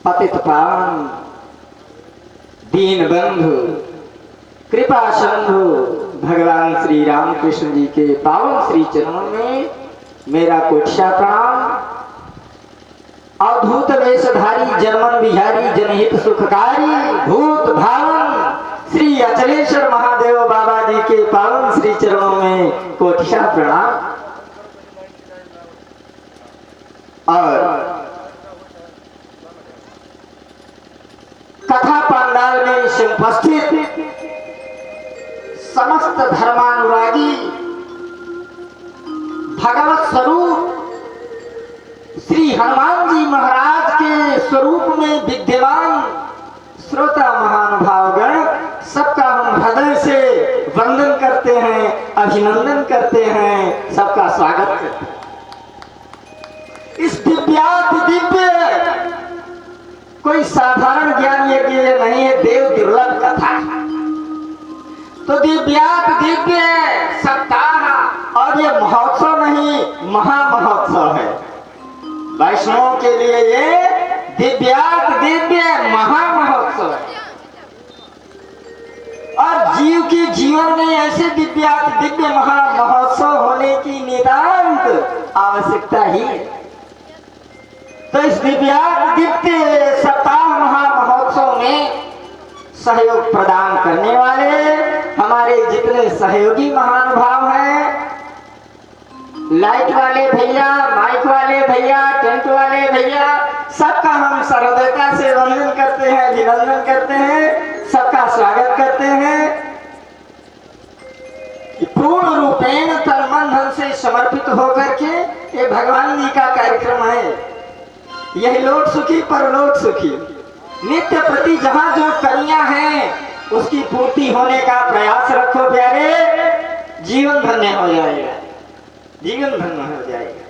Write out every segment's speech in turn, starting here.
पतित पावन दीन बंधु कृपा सिंधु भगवान श्री रामकृष्ण जी के पावन श्री चरणों में मेरा कोटिशा प्रणाम। अवधूत वेशधारी जन्मन बिहारी जनहित सुखकारी भूत भावन श्री अचलेश्वर महादेव बाबा जी के पावन श्री चरणों में कोटिशा प्रणाम। और कथा पंडाल में उपस्थित समस्त धर्मानुरागी भगवत स्वरूप श्री हनुमान जी महाराज के स्वरूप में विद्यमान श्रोता महानुभावगण सबका हम हृदय से वंदन करते हैं, अभिनंदन करते हैं, सबका स्वागत करते हैं। इस दिव्याति दिव्य कोई साधारण ज्ञान यज्ञ नहीं है, देव दुर्लभ कथा है। तो दिव्यात दिव्य सप्ताह और ये महोत्सव नहीं महामहोत्सव है। वैष्णव के लिए ये दिव्यात दिव्य महामहोत्सव है। और जीव के जीवन में ऐसे दिव्यात दिव्य महामहोत्सव होने की नितांत आवश्यकता ही है। तो इस दिव्यात दिव्य सप्ताह महामहोत्सव में सहयोग प्रदान करने वाले हमारे जितने सहयोगी महानुभाव हैं, लाइट वाले भैया, माइक वाले भैया, टेंट वाले भैया, सबका हम सहृदयता से वंदन करते हैं, अभिनंदन करते हैं, सबका स्वागत करते हैं। पूर्ण रूपेण तन मन धन से समर्पित होकर के ये भगवान जी का कार्यक्रम है। यही लोक सुखी परलोक सुखी, नित्य प्रति जहां जो कमियां हैं उसकी पूर्ति होने का प्रयास रखो प्यारे, जीवन धन्य हो जाएगा, जीवन धन्य हो जाएगा।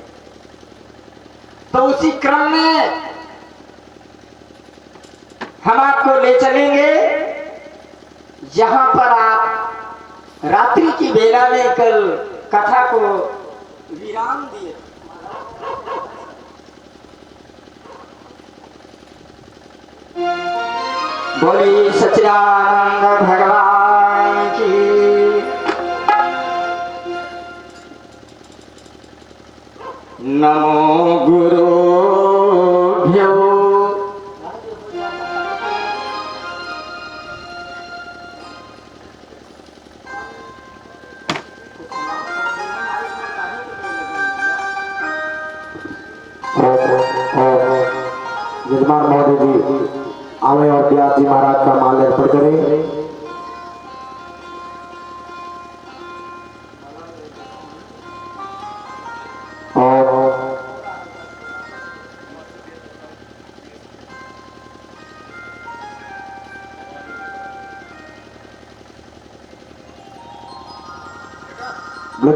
तो उसी क्रम में हम आपको ले चलेंगे जहां पर आप रात्रि की बेला में कल कथा को विराम दिए। बोली सच्चिदानंद भगवान की। नमो गुरुभ्यो यजमान महोदय जी आवे और व्यास जी महाराज का माल अर्पण करें।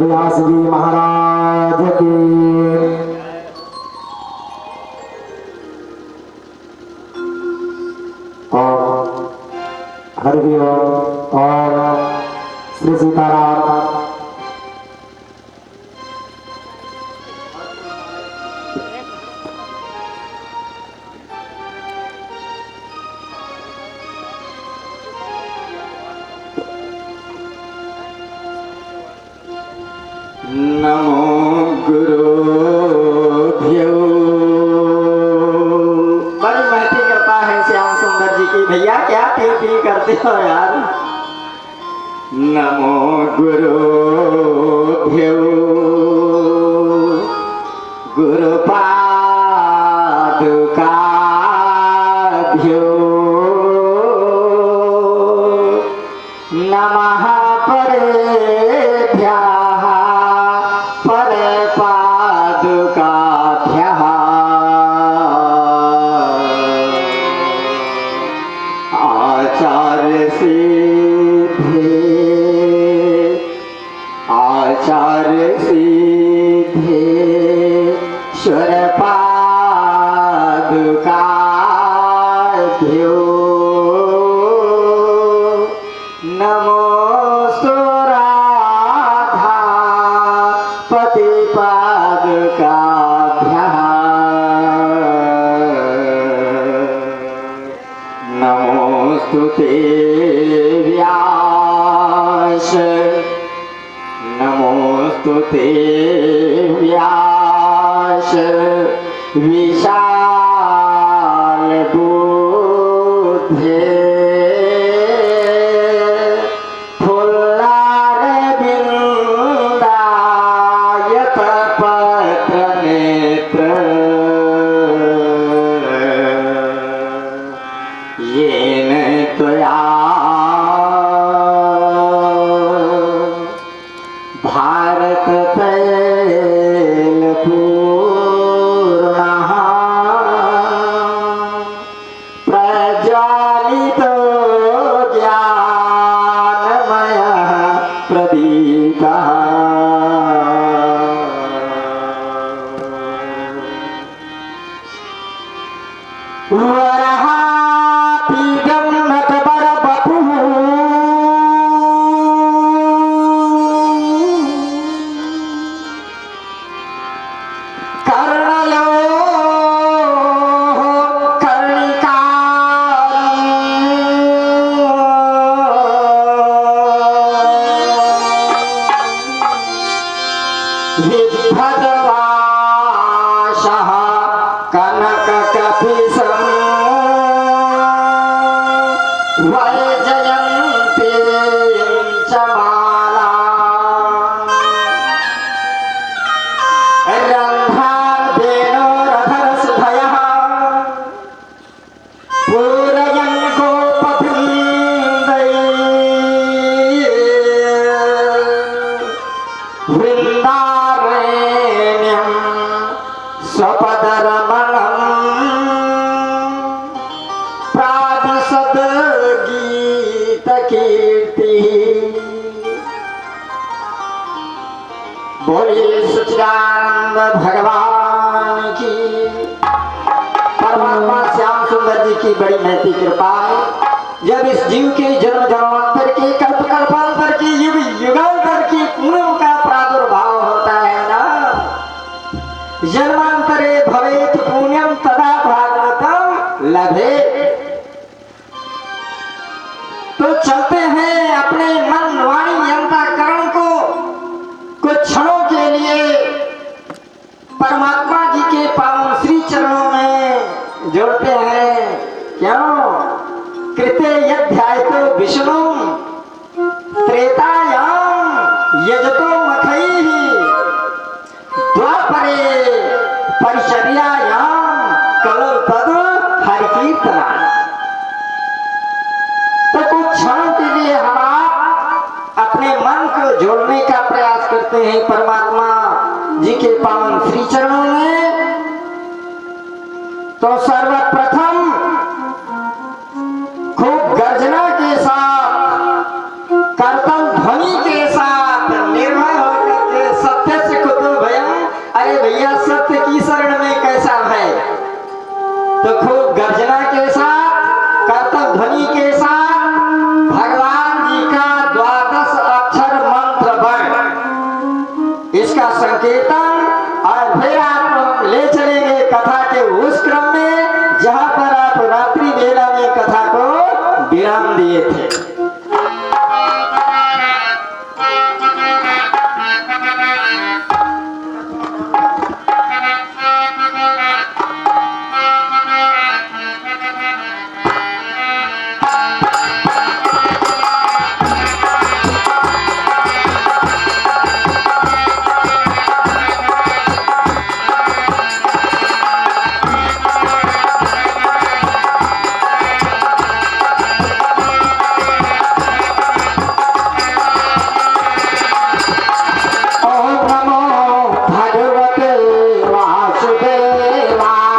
व्यास जी महाराज की हरि ओम और श्री सीताराम। नमो गुरुभ्यो। बड़ी महती कृपा है श्याम सुंदर जी की। भैया क्या पी करते हो यार। नमो गुरुभ्यो गुरुपादुकाभ्यो नमः परेभ्यः परपादुकाभ्यः आचार्य सिद्धेश्वर पादुकाभ्यो नमोस्तु राधापति पादुकाभ्यः। नमोस्तुते व्यास नमोस्तुते व्यास विशाल बुद्धे फुल्लार बिंदायत पत्र नेत्र येन त्वया भारत तैल पूर्णः प्रज्वालितो ज्ञानमयः प्रदीपः वरः पीडं नटबरवपुः कर्णयोः कर्णिकारम् विभद्रवासः कनककपिशम् वैजयन्तीं च मालाम् रन्ध्रान् वेणोरधरसुधयः पूरयन् गोपवृन्दैः वृन्दारण्यं स्वपदरमणम् प्रादिशद्गीतकीर्तिः बोलिए सच्चिदानंद भगवान की। परमात्मा श्याम सुंदर जी की बड़ी महती कृपा है। जब इस जीव के जन्म जन्मांतर के कल्प कल्पांतर के युग युगांतर की पूनम का प्रादुर्भाव होता है ना, जन्मांतरे भवेत पुण्यम तदा भागवतम लभे। तो चलते हैं अपने मन वाणी अंतःकरण को कुछ क्षणों के लिए परमात्मा जी के पावन श्री चरणों में जोड़ते हैं। क्यों? कृते यध्यायतो विष्णु त्रेतायाम यजतो मखैः द्वापरे परिचर्यायाम कलौ तद हरिकीर्तना। तो कुछ क्षणों के लिए हम आप अपने मन को जोड़ने का प्रयास करते हैं परमात्मा जी के पावन श्री चरणों में। तो सर्वप्रथम खूब गर्जना के साथ, करतल ध्वनि के साथ निर्भय होकर के सत्य से कुतो भयम, अरे भैया सत्य की शरण में कैसा भय। तो खूब गर्जना के साथ, करतल ध्वनि के साथ भगवान जी का 12 अक्षर मंत्र बण, इसका संकीर्तन, और फिर आप ले चलेंगे कथा के उस क्रम में जहां पर आप रात्रि बेला में कथा को विराम दिए थे। वासुदेवाय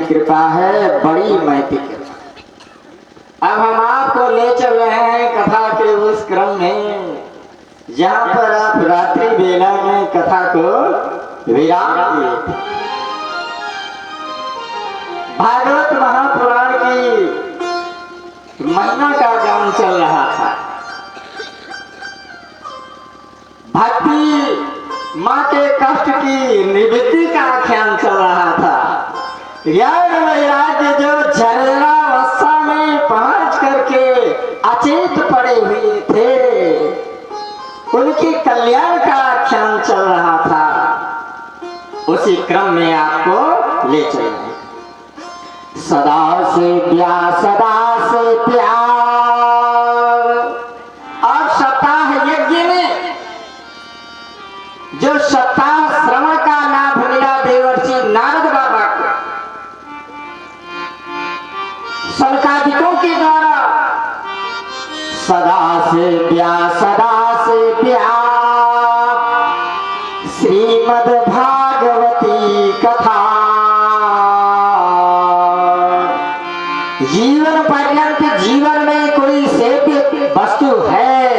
कृपा है, बड़ी महती कृपा। अब हम आपको ले चल रहे हैं कथा के उस क्रम में जहाँ पर आप रात्रि बेला में कथा को विराम दिए थे। भागवत महापुराण की महिमा का गान चल रहा था। भक्ति माँ के कष्ट की निवृत्ति का आख्यान चल रहा था। ज्ञान वैराग्य जो जरावस्था में पहुंच करके अचेत पड़े हुए थे, उनके कल्याण का आख्यान चल रहा था। उसी क्रम में आपको ले चले। सदा से प्यार, सदा से प्यार। और सप्ताह यज्ञ में जो सप्ताह श्रवण का लाभ मिला देवर्षि नारद बाबा को सनकादिकों के द्वारा, सदा से प्यार, सदा से प्यार। श्रीमद् भागवती कथा जीवन पर्यंत जीवन में कोई सेव्य वस्तु है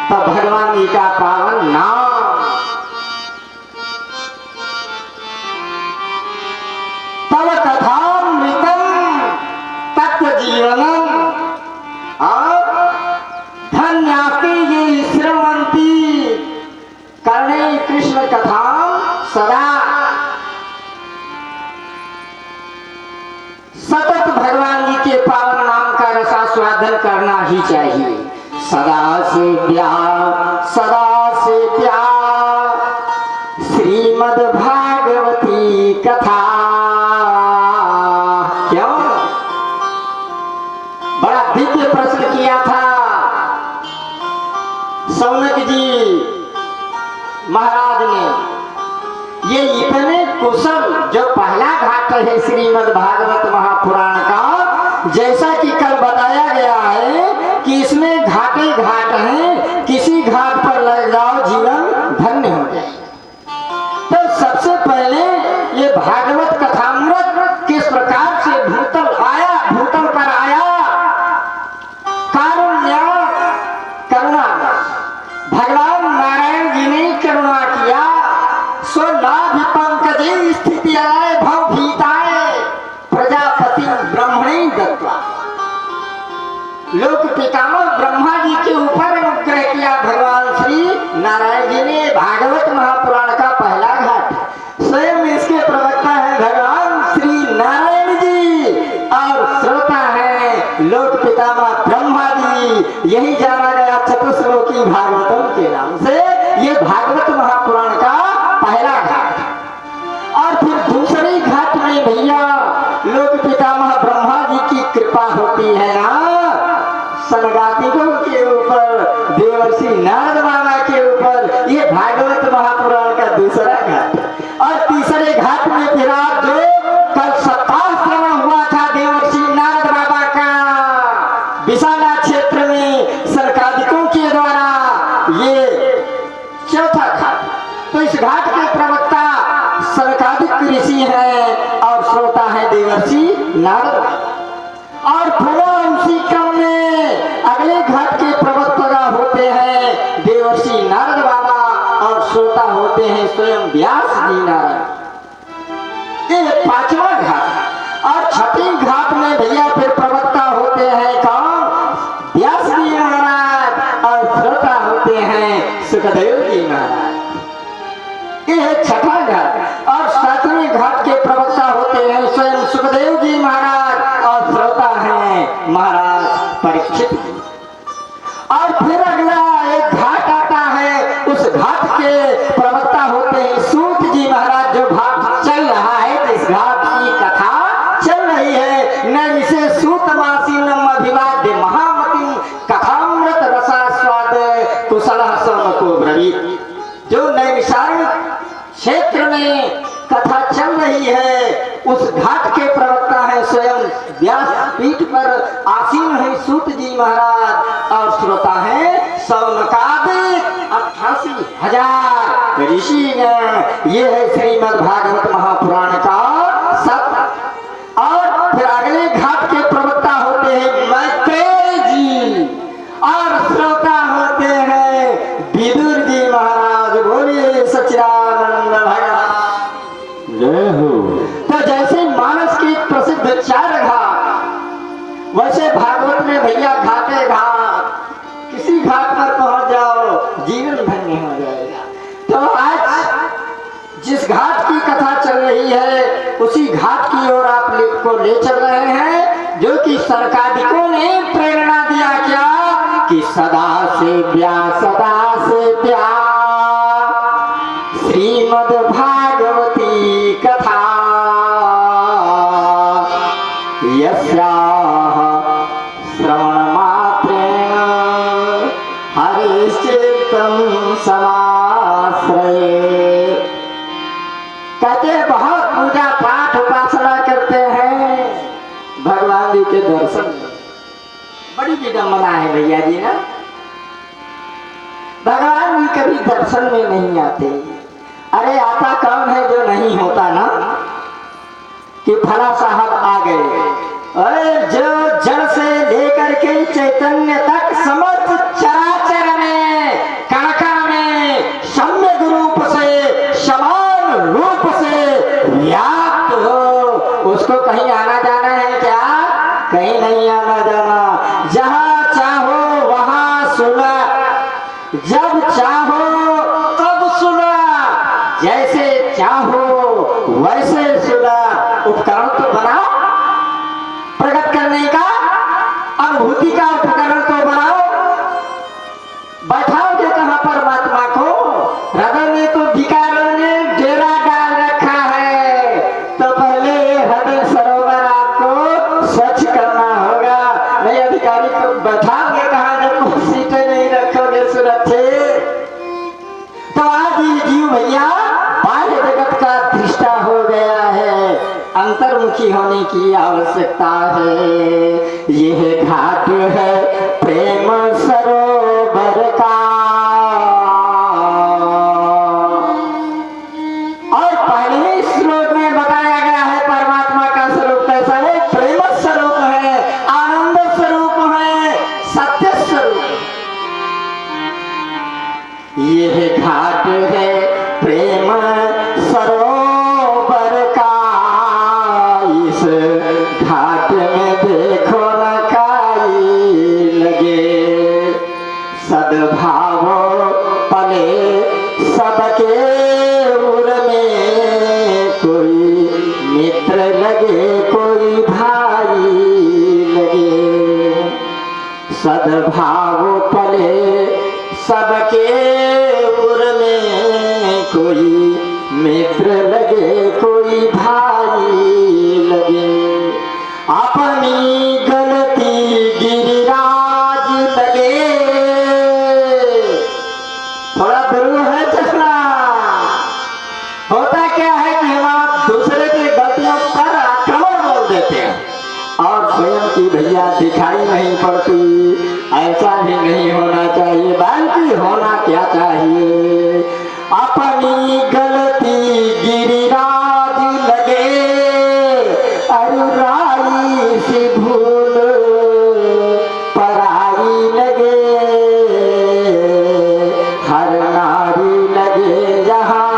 तो भगवान जी का पावन नाम। तब कथामृतम तत्व जीवनम। और धन्यास्ते ये श्रवंती कर्णे कृष्ण कथा सदा। सतत भगवान जी के पावन नाम का रसास्वादन करना ही चाहिए। सदा से प्यार, सदा से प्यार। श्रीमद् भागवती कथा। क्यों? बड़ा दिव्य प्रश्न किया था सौनक जी महाराज ने। ये इतने कुशल जो पहला घाट है श्रीमद् भागवत महापुराण का, जैसा कि कल बताया गया है कि इसमें घाटे घाट हैं, किसी घाट पर लग जाओ जीवन धन्य हो जाए। तो सबसे पहले ये भागवत कथामृत किस प्रकार से लोक पितामह ब्रह्मा जी के ऊपर अनुग्रह किया भगवान श्री नारायण जी ने। भागवत महापुराण का पहला घाट, स्वयं इसके प्रवक्ता है भगवान श्री नारायण जी और श्रोता है लोक पितामह ब्रह्मा जी। यही जाना गया चतुश्लोकी भागवतम के नाम से। ये भागवत महापुराण का पहला घाट। और फिर दूसरे घाट में भैया लोक पितामह ब्रह्मा जी की कृपा होती है ना सनगातिकों के ऊपर, देवर्षि नारद बाबा के ऊपर। ये भागवत महापुराण का दूसरा घाट। और तीसरे घाट में फिर आप जो कल सप्ताह श्रवण हुआ था देवर्षि नारद बाबा का विशाला क्षेत्र में सनकादिकों के द्वारा, ये चौथा घाट। तो इस घाट के प्रवक्ता सनकादिक ऋषि हैं और श्रोता है देवर्षि नारद। और पुनः उसी क्रम में अगले घाट के प्रवक्ता होते हैं देवर्षि नारद बाबा और श्रोता होते हैं स्वयं व्यास जी नारायण। ये पांचवा घाट। और छठी घाट में भैया फिर प्रवक्ता होते हैं कौन? व्यास जी महाराज और श्रोता होते हैं सुखदेव जी महाराज। ये छठा घाट। और सातवें घाट के प्रवक्ता होते हैं स्वयं सुखदेव जी महाराज और श्रोता हैं महाराज परीक्षित जी। और फिर अगला एक घाट आता है, उस घाट के प्रवक्ता होते हैं सूत जी महाराज। जो घाट चल रहा है, जिस घाट की कथा चल रही है, न इसे सूतमासीनम अभिवाद्य महामतिम कथामृत रसास्वाद कुशलः समको ब्रवीत। जो नैमिषारण्य क्षेत्र में कथा चल रही है, उस घाट के प्रवक्ता है स्वयं व्यास पीठ पर आसीन है सूत जी महाराज और श्रोता है सौनकादिक 88,000 ऋषिगण। ये है श्रीमद् भागवत महापुराण का सत्य। और फिर अगले घाट के प्रवक्ता होते हैं मैत्रेय जी और श्रोता होते हैं विदुर जी महाराज। बोलिए सच्चिदानंद भगवान जय हो। तो जैसे मानस की प्रसिद्ध 4 घाट, वैसे भागवत में भैया घाटे घाट। किसी घाट पर पहुंच जाओ जीवन धन्य हो जाएगा। तो आज जिस घाट की कथा चल रही है, उसी घाट की ओर आप को ले चल रहे हैं, जो कि सनकादिकों ने प्रेरणा दिया क्या कि सदा से ब्या श्रीमद् भागवती कथा यस्याः श्रवण मात्रेण हरिश्चित्तं समाश्रये। कहते बहुत पूजा पाठ उपासना करते हैं, भगवान जी के दर्शन बड़ी विडम्बना है भैया जी ना। भगवान जी कभी दर्शन में नहीं आते। अरे आता कौन है जो नहीं होता ना कि फला साहब आ गए। अरे जो जड़ से लेकर के चैतन्य तक समस्त चराचर में कणका में सम्यक रूप से समान रूप से व्याप्त हो, उसको कहीं आना जाना है क्या? कहीं नहीं आना जाना। जहाँ चाहो वहाँ सुना, जब चाहो तब सुना, जैसे चाहो वैसे सुना। उपकरण तो बनाओ, प्रकट करने का अनुभूति का उपकरण तो बनाओ। बैठाओगे कहाँ परमात्मा को? हृदय में तो भिखारियों ने डेरा डाल रखा है। तो पहले हृदय सरोवर आपको स्वच्छ करना होगा। नहीं अधिकारी को बैठाओगे कहाँ जब सीटें नहीं रखोगे सुरक्षित। तो आज ये जीव भैया बाह्य जगत का दृष्टा हो गया है, अंतर्मुखी होने की आवश्यकता है। यह घाट है प्रेम सरोवर का। और पहले ही श्लोक में बताया गया है परमात्मा का स्वरूप कैसा है? प्रेम स्वरूप है, आनंद स्वरूप है, सत्य स्वरूप। यह घाट है प्रेम सरोवर का। इस घाट में देखो न काई सद्भाव पले सबके पुर में, कोई मित्र लगे कोई भाई लगे, अपनी गलती गिरिराज लगे। थोड़ा दुरूह है चश्मा। होता क्या है कि हम आप दूसरे की गलतियों पर आक्रमण बोल देते हैं और स्वयं की भैया दिखाई नहीं पड़ती। ऐसा भी नहीं होना चाहिए, बल्कि होना क्या चाहिए, अपनी गलती गिरिराज लगे, अनुराई से भूल पराई लगे, हर नारी लगे जहाँ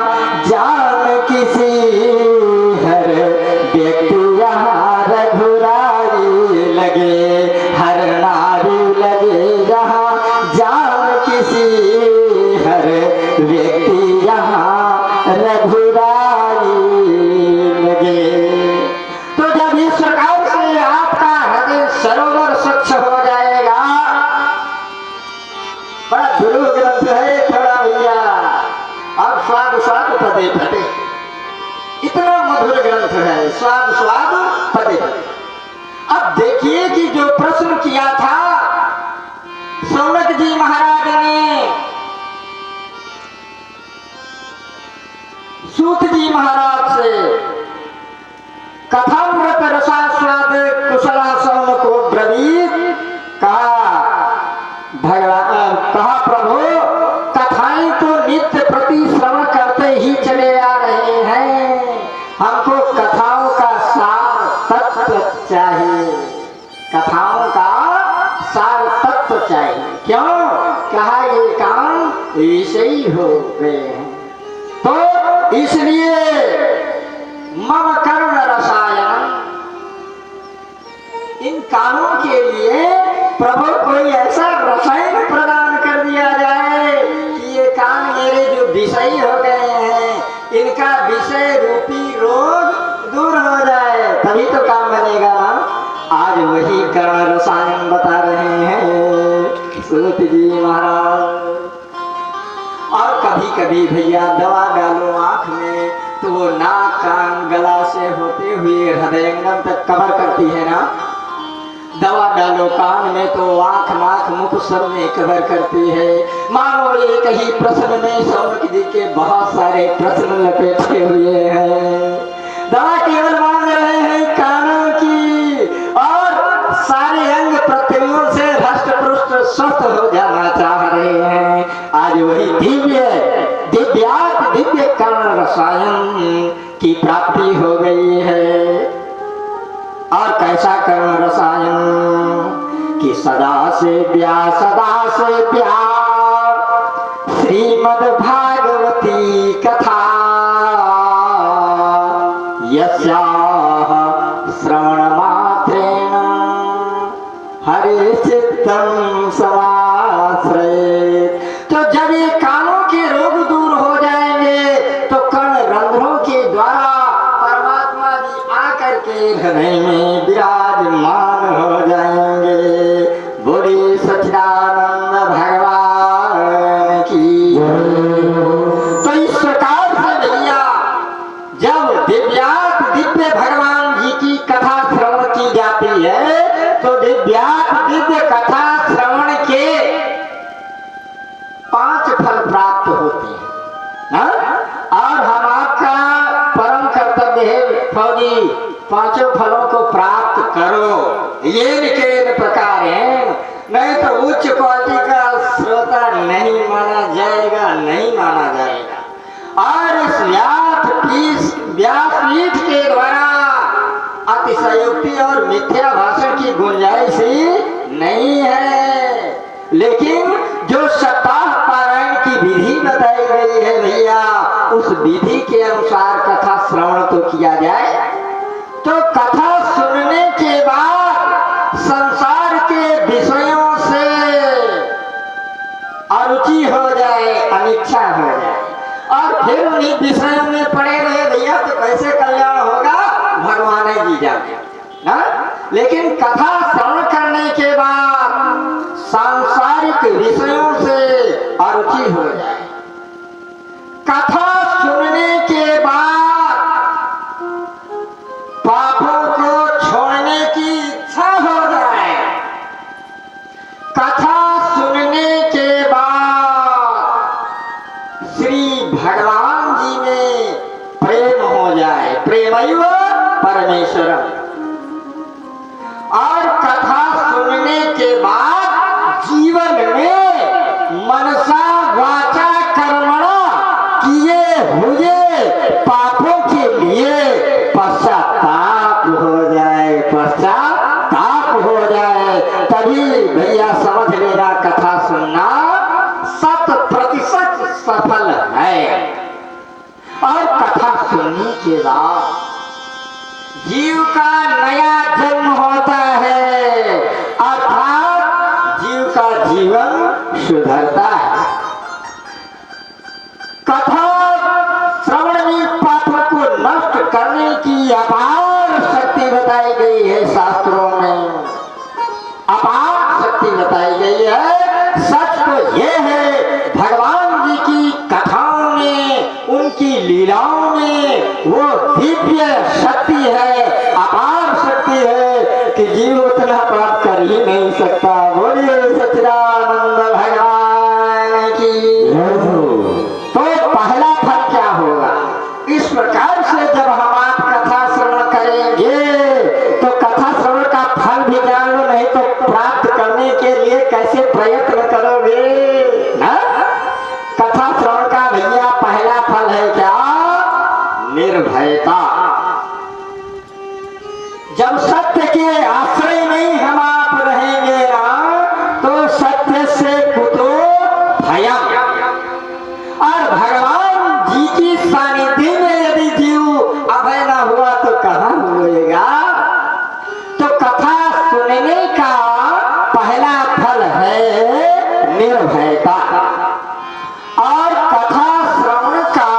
जान किसी, हर व्यक्ति यहाँ रघुराई लगे, हर नारी लगे जहाँ जान किसी, हर व्यक्ति यहाँ रघुराई लगे। तो जब इस प्रकार से आपका हृदय सरोवर स्वच्छ हो जाएगा, बड़ा गुरु ग्रंथ है थोड़ा भैया, अब स्वाद स्वाद पदे पदे, इतना मधुर ग्रंथ है, स्वाद स्वाद पदे पदे। अब देखिए कि जो प्रश्न किया था सौनक जी महाराज ने सूत जी महाराज से, कथामृत रसास्वाद कुशला सौनको ब्रवीत, कहा प्रभु कथाएं तो नित्य प्रति श्रवण करते ही चले आ रहे हैं, हमको कथाओं का सार तत्व चाहिए, कथाओं का सार तत्व चाहिए। क्यों? कहा ये काम विषयी हो गए हैं, तो इसलिए मम कर्ण रसायन, इन कानों के लिए प्रभु कोई ऐसा रसायन प्रदान कर दिया जाए कि ये कान मेरे जो विषयी हो गए हैं, इनका विषय रूपी रोग दूर हो जाए, तभी तो काम बनेगा ना। आज वही कर्ण रसायन बता रहे हैं सूत जी महाराज। और कभी कभी भैया दवा डालो आंख में तो वो नाक कान गला से होते हुए हृदयंगम तक कवर करती है ना, दवा डालो कान में तो आंख नाक मुख सब में कवर करती है। मानो एक ही प्रश्न में सौनक जी के बहुत सारे प्रश्न लपेटे हुए हैं, दवा केवल मांग रहे हैं कानों की, और सारे अंग प्रत्यंगों से हष्ट पुष्ट स्वस्थ हो जाना चाह रहे हैं। आज वही दिव्य कर्ण रसायन की प्राप्ति हो गई है। और कैसा कर्ण रसायन कि सदा से प्यार श्रीमद् भागवती कथा, यस्याः श्रवण मात्रेण हरे चित्तम समाश्रयेत्। तो जब ये कानों के रोग दूर हो जाएंगे तो कर्ण रंध्रों के द्वारा परमात्मा जी आकर के हृदय में विराजमान हो जाएंगे। बोले सच्चिदानंद भगवान की। तो इस प्रकार से भैया जब दिव्य भगवान जी की कथा श्रवण की जाती है तो दिव्य कथा श्रवण के 5 फल प्राप्त होते हैं, हाँ? और हम आपका परम कर्तव्य है फौजी 5 फलों को प्राप्त करो। ये प्रकार है, नहीं तो उच्च क्वालिटी का श्रोता नहीं माना जाएगा। और इस व्यासपीठ के द्वारा अतिशयोक्ति और मिथ्या भाषण की गुंजाइश ही नहीं है। लेकिन जो सप्ताह पारायण की विधि बताई गई है भैया, उस विधि के अनुसार कथा श्रवण तो किया जाए। तो कथा सुनने के बाद संसार के विषयों से अरुचि हो जाए, अनिच्छा हो जाए, और फिर उन्हीं विषयों में पड़े रहे भैया, तो कैसे कल्याण होगा भगवान जी जाने ना। लेकिन कथा श्रवण करने के बाद सांसारिक विषयों से अरुचि हो जाए, कथा सुनने के बाद पापों को छोड़ने की इच्छा हो जाए, कथा सुनने के बाद श्री भगवान जी में प्रेम हो जाए, प्रेमैव परमेश्वरम। और कथा सुनने के बाद जीवन में मनसा वाचा कर्मणा किए हुए पापों के लिए पश्चाताप हो जाए, पश्चाताप हो जाए, तभी भैया समझ लेना कथा सुनना 100% सफल है। और कथा सुनने के बाद जीव का नया जन्म होता है, अर्थात जीव का जीवन सुधरता है। कथा श्रवण में पापों को नष्ट करने की अपार शक्ति बताई गई है, शास्त्रों में अपार शक्ति बताई गई है। सच तो यह है भगवान जी की कथाओं में, उनकी लीलाओं में वो दिव्य शक्ति है, अपार शक्ति है कि जीव उतना प्राप्त कर ही नहीं सकता। बोलिए सच्चिदानंद भगवान की। तो पहला फल क्या होगा? इस प्रकार से जब हम आप कथा श्रवण करेंगे तो कथा श्रवण का फल भी जान लो, नहीं तो प्राप्त करने के लिए कैसे प्रयत्न करोगे ना? कथा श्रवण का भैया पहला फल है क्या? निर्भयता। जब सत्य के आश्रय में हम आप रहेंगे ना तो सत्य से कुतो भयम। और भगवान जी की सानिध्य में यदि जीव अभय न हुआ तो कहाँ होएगा? तो कथा सुनने का पहला फल है निर्भयता। और कथा श्रवण का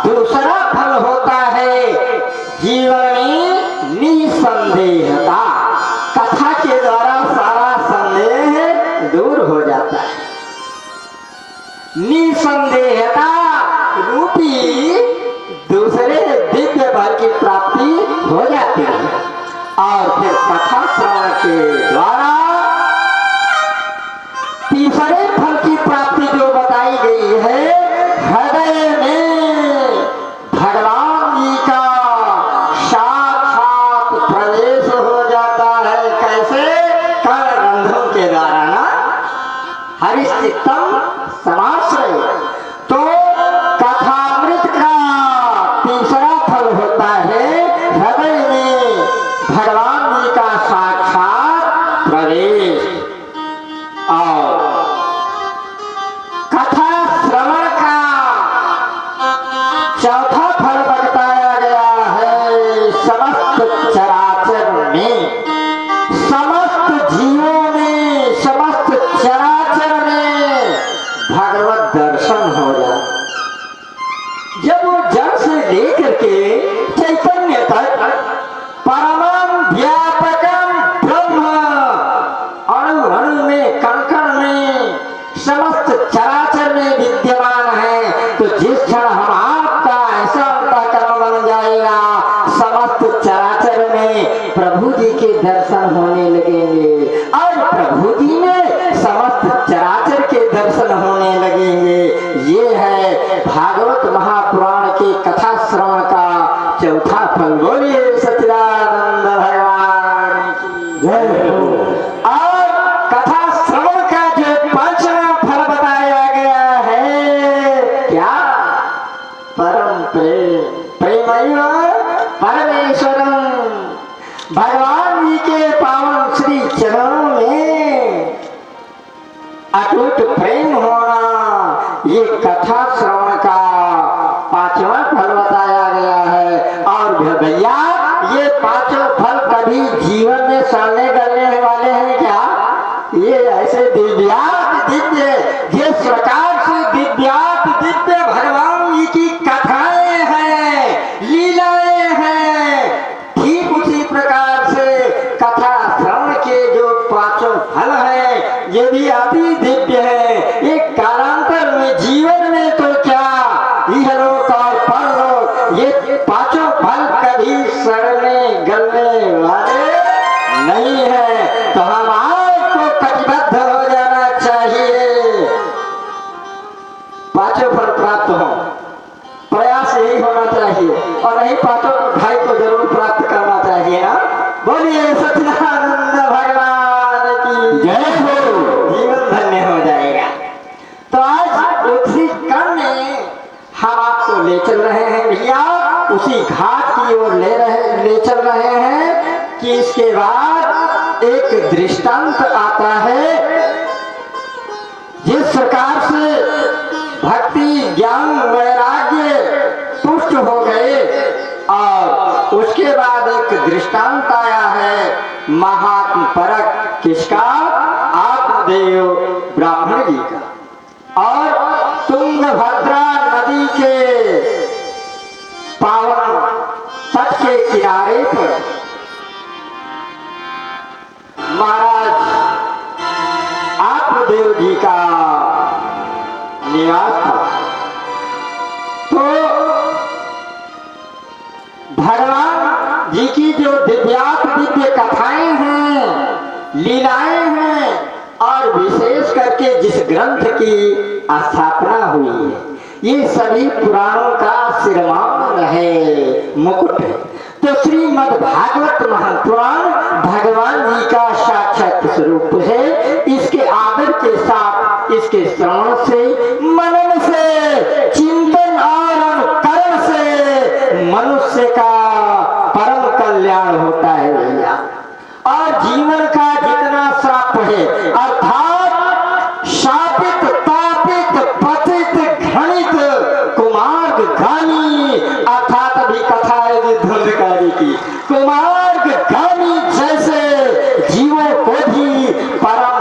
दूसरा फल होता है जीवन में निसंदेहता। कथा के द्वारा सारा संदेह दूर हो जाता है। निसंदेहता रूपी दूसरे दिव्य फल की प्राप्ति हो जाती है। और फिर कथा श्रवण के द्वारा तीसरे फल की प्राप्ति जो बताई गई है, हृदय में भगवान जी का साक्षात प्रवेश हो जाता है। कैसे? कर्णरंध्रों के द्वारा ना, हरिश्चित्तम समाश्रय। तो कथामृत का तीसरा फल होता है हृदय में भगवान जी का साक्षात प्रवेश। और कथा श्रवण का चौथा फल बताया गया है समस्त चराचर में, समस्त जीवों में, समस्त चराचर में भगवत दर्शन हो जाए। जब वो जड़ से लेकर के चैतन्य तक परम व्यापकम ब्रह्म अणु अणु में, कण कण में, समस्त चराचर में विद्यमान है, तो जिस क्षण हम आपका ऐसा अंतःकरण बन जाएगा, समस्त चराचर में प्रभु जी के दर्शन होने लगेंगे। और प्रभु जी में समस्त चराचर के दर्शन होने लगेंगे। ये है भागवत महापुराण के कथा श्रवण का चौथा फल। बोलिए सच्चिदानंद भगवान की जय हो। और कथा श्रवण का जो पांचवा फल बताया गया है क्या? परम प्रेम, प्रेमैव परमेश्वरम। भगवान जी के पावन श्री चरणों में अटूट प्रेम होना, ये कथा श्रवण का पांचवा फल बताया गया है। और भैया ये पांचों फल कभी जीवन में सामने करने वाले हैं क्या? ये ऐसे दिव्यात दिव्य, जिस प्रकार से दिव्यात दिव्य भगवान जी की कथाएं हैं, लीलाएं हैं, ठीक उसी प्रकार से सच्चिदानंद भगवान की जय हो। जीवन धन्य हो जाएगा। तो आज उसी क्रम में हम आपको ले चल रहे हैं भैया, उसी घाट की ओर ले चल रहे हैं कि इसके बाद एक दृष्टांत आता है। जिस प्रकार से भक्ति ज्ञान वैराग्य तुष्ट हो गए और उसके बाद एक दृष्टांत आया है महात्म परक किसका? आत्मदेव ब्राह्मण जी का। और तुंगभद्रा नदी के पावन तट के किनारे पर महाराज आत्मदेव जी का निवास था। तो भगवान जी की जो दिव्य कथाएं हैं, लीलाएं हैं, और विशेष करके जिस ग्रंथ की स्थापना हुई है, ये सभी पुराणों का सिरमौर है, मुकुट है। तो श्रीमद् भागवत महापुराण भगवान जी का साक्षात स्वरूप है। इसके आदर के साथ, इसके श्रवण से, मनन से, चिंतन और अनुकरण से मनुष्य का परम कल्याण होता है भैया। और जीवन का जितना श्राप है, अर्थात शापित तापित पतित घृणित कुमार्गामी, अर्थात अभी कथा है धुंधकारी की, कुमार्गामी जैसे जीवों को भी परम